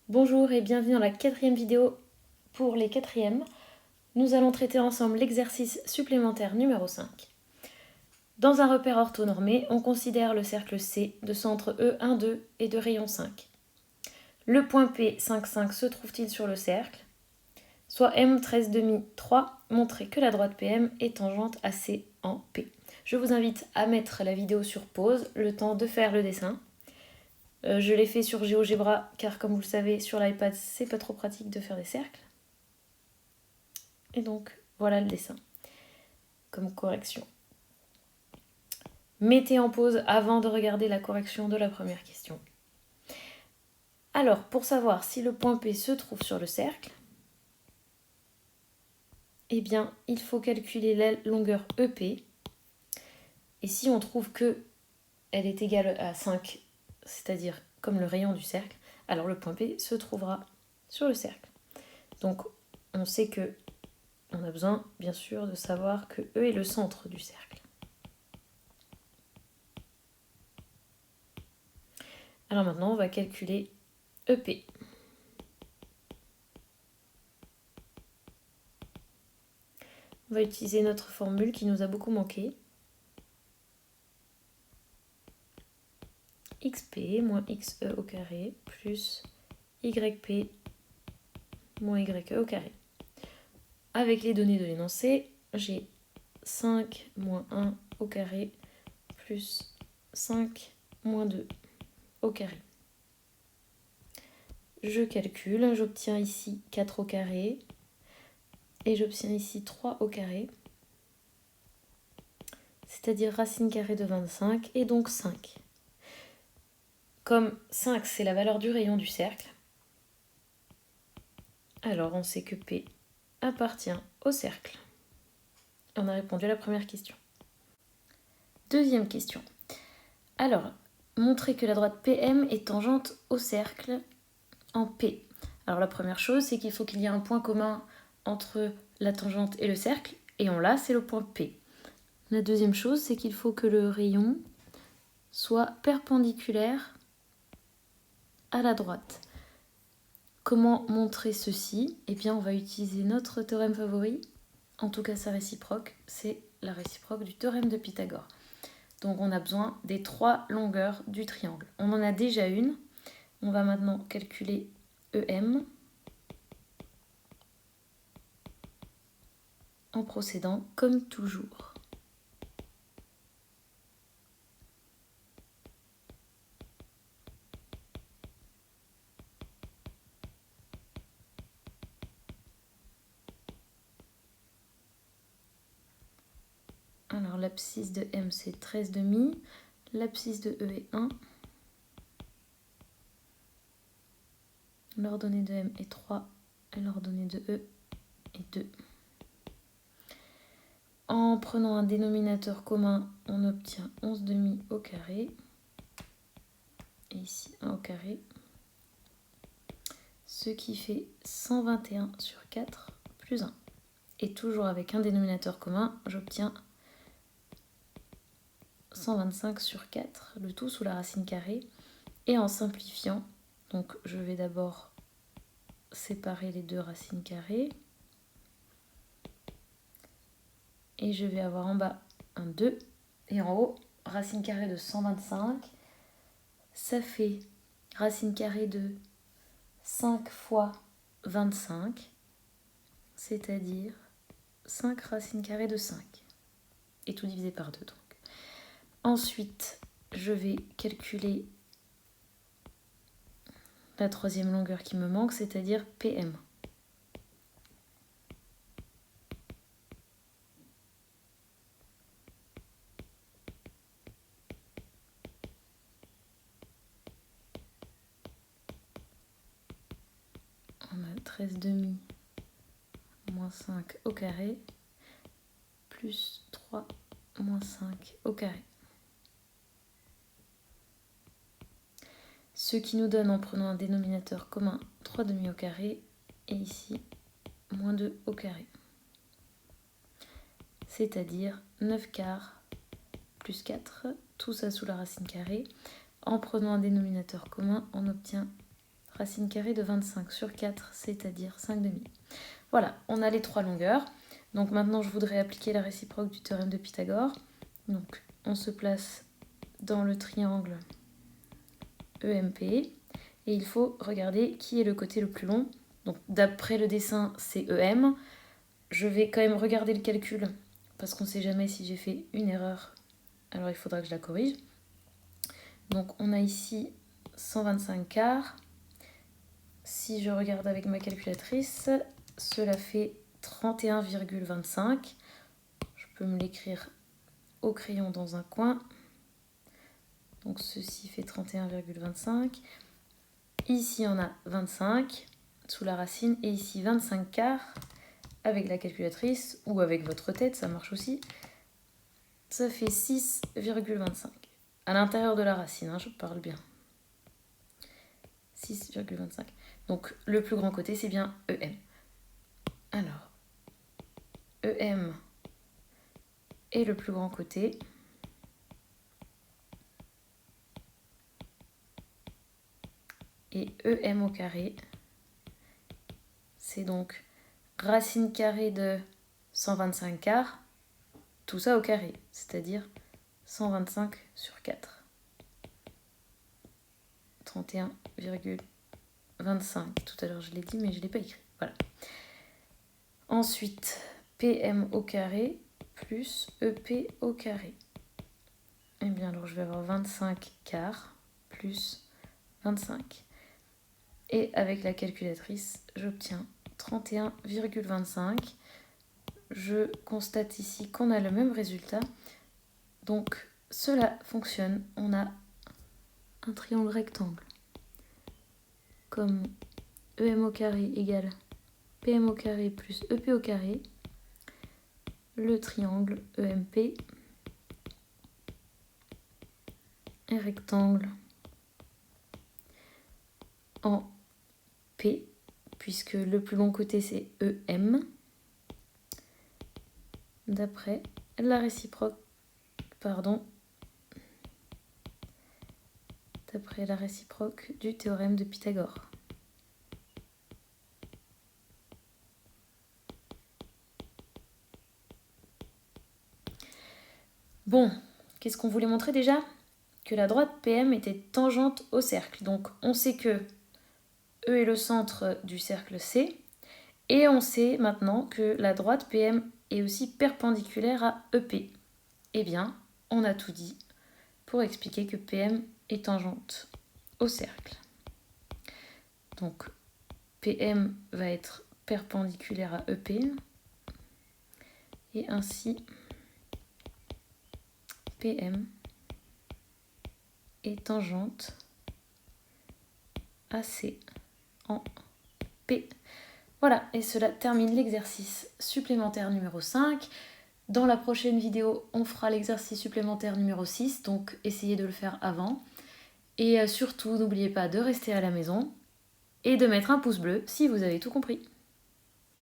Bonjour et bienvenue dans la 4e vidéo pour les 4e. Nous allons traiter ensemble l'exercice supplémentaire numéro 5. Dans un repère orthonormé, on considère le cercle C de centre E 1, 2 et de rayon 5. Le point P 5, 5 se trouve-t-il sur le cercle? Soit M 13 demi 3, montrer que la droite PM est tangente à C en P. Je vous invite à mettre la vidéo sur pause, le temps de faire le dessin. Je l'ai fait sur GeoGebra car comme vous le savez sur l'iPad c'est pas trop pratique de faire des cercles. Et donc voilà le dessin comme correction. Mettez en pause avant de regarder la correction de la première question. Alors pour savoir si le point P se trouve sur le cercle, eh bien il faut calculer la longueur EP. Et si on trouve que elle est égale à 5, c'est-à-dire comme le rayon du cercle, alors le point P se trouvera sur le cercle. Donc on sait que on a besoin bien sûr de savoir que E est le centre du cercle. Alors maintenant on va calculer EP. On va utiliser notre formule qui nous a beaucoup manqué. XP moins XE au carré plus YP moins YE au carré. Avec les données de l'énoncé, j'ai 5 moins 1 au carré plus 5 moins 2 au carré. Je calcule, j'obtiens ici 4 au carré et j'obtiens ici 3 au carré, c'est-à-dire racine carrée de 25 et donc 5. Comme 5 c'est la valeur du rayon du cercle, alors on sait que P appartient au cercle. On a répondu à la première question. Deuxième question. Alors, montrer que la droite PM est tangente au cercle en P. Alors la première chose, c'est qu'il faut qu'il y ait un point commun entre la tangente et le cercle, et on l'a, c'est le point P. La deuxième chose, c'est qu'il faut que le rayon soit perpendiculaire à la droite. Comment montrer ceci? Eh bien, on va utiliser notre théorème favori, en tout cas sa réciproque, c'est la réciproque du théorème de Pythagore. Donc on a besoin des 3 longueurs du triangle. On en a déjà une. On va maintenant calculer EM en procédant comme toujours. Alors l'abscisse de M c'est 13 demi, l'abscisse de E est 1, l'ordonnée de M est 3 et l'ordonnée de E est 2. En prenant un dénominateur commun, on obtient 11 demi au carré, et ici 1 au carré, ce qui fait 121 sur 4 plus 1. Et toujours avec un dénominateur commun, j'obtiens 125 sur 4, le tout sous la racine carrée. Et en simplifiant, donc je vais d'abord séparer les deux racines carrées. Et je vais avoir en bas un 2 et en haut racine carrée de 125. Ça fait racine carrée de 5 fois 25, c'est-à-dire 5 racines carrées de 5. Et tout divisé par 2 donc. Ensuite, je vais calculer la troisième longueur qui me manque, c'est-à-dire PM. On a 13 demi moins 5 au carré plus 3 moins 5 au carré. Ce qui nous donne en prenant un dénominateur commun 3 demi au carré et ici moins 2 au carré. C'est-à-dire 9 quarts plus 4, tout ça sous la racine carrée. En prenant un dénominateur commun, on obtient racine carrée de 25 sur 4, c'est-à-dire 5 demi. Voilà, on a les 3 longueurs. Donc maintenant, je voudrais appliquer la réciproque du théorème de Pythagore. Donc on se place dans le triangle EMP et il faut regarder qui est le côté le plus long. Donc d'après le dessin, c'est EM. Je vais quand même regarder le calcul parce qu'on ne sait jamais si j'ai fait une erreur. Alors il faudra que je la corrige. Donc on a ici 125 quarts. Si je regarde avec ma calculatrice, cela fait 31,25. Je peux me l'écrire au crayon dans un coin. Donc ceci fait 31,25. Ici on a 25 sous la racine et ici 25 quarts avec la calculatrice ou avec votre tête, ça marche aussi. Ça fait 6,25. À l'intérieur de la racine, hein, je parle bien. 6,25. Donc le plus grand côté, c'est bien EM. Alors, EM est le plus grand côté. Et EM au carré, c'est donc racine carrée de 125 quarts, tout ça au carré, c'est-à-dire 125 sur 4. 31,25. Tout à l'heure je l'ai dit mais je ne l'ai pas écrit. Voilà. Ensuite, PM au carré plus EP au carré. Eh bien alors je vais avoir 25 quarts plus 25. Et avec la calculatrice, j'obtiens 31,25. Je constate ici qu'on a le même résultat. Donc cela fonctionne. On a un triangle rectangle. Comme EM au carré égale PM au carré plus EP au carré. Le triangle EMP est rectangle en P, puisque le plus long côté c'est EM, d'après la réciproque, d'après la réciproque du théorème de Pythagore. Bon, qu'est-ce qu'on voulait montrer déjà? Que la droite PM était tangente au cercle. Donc on sait que E est le centre du cercle C. Et on sait maintenant que la droite PM est aussi perpendiculaire à EP. Eh bien, on a tout dit pour expliquer que PM est tangente au cercle. Donc, PM va être perpendiculaire à EP. Et ainsi, PM est tangente à C en P. Voilà, et cela termine l'exercice supplémentaire numéro 5. Dans la prochaine vidéo, on fera l'exercice supplémentaire numéro 6, donc essayez de le faire avant. Et surtout, n'oubliez pas de rester à la maison et de mettre un pouce bleu si vous avez tout compris.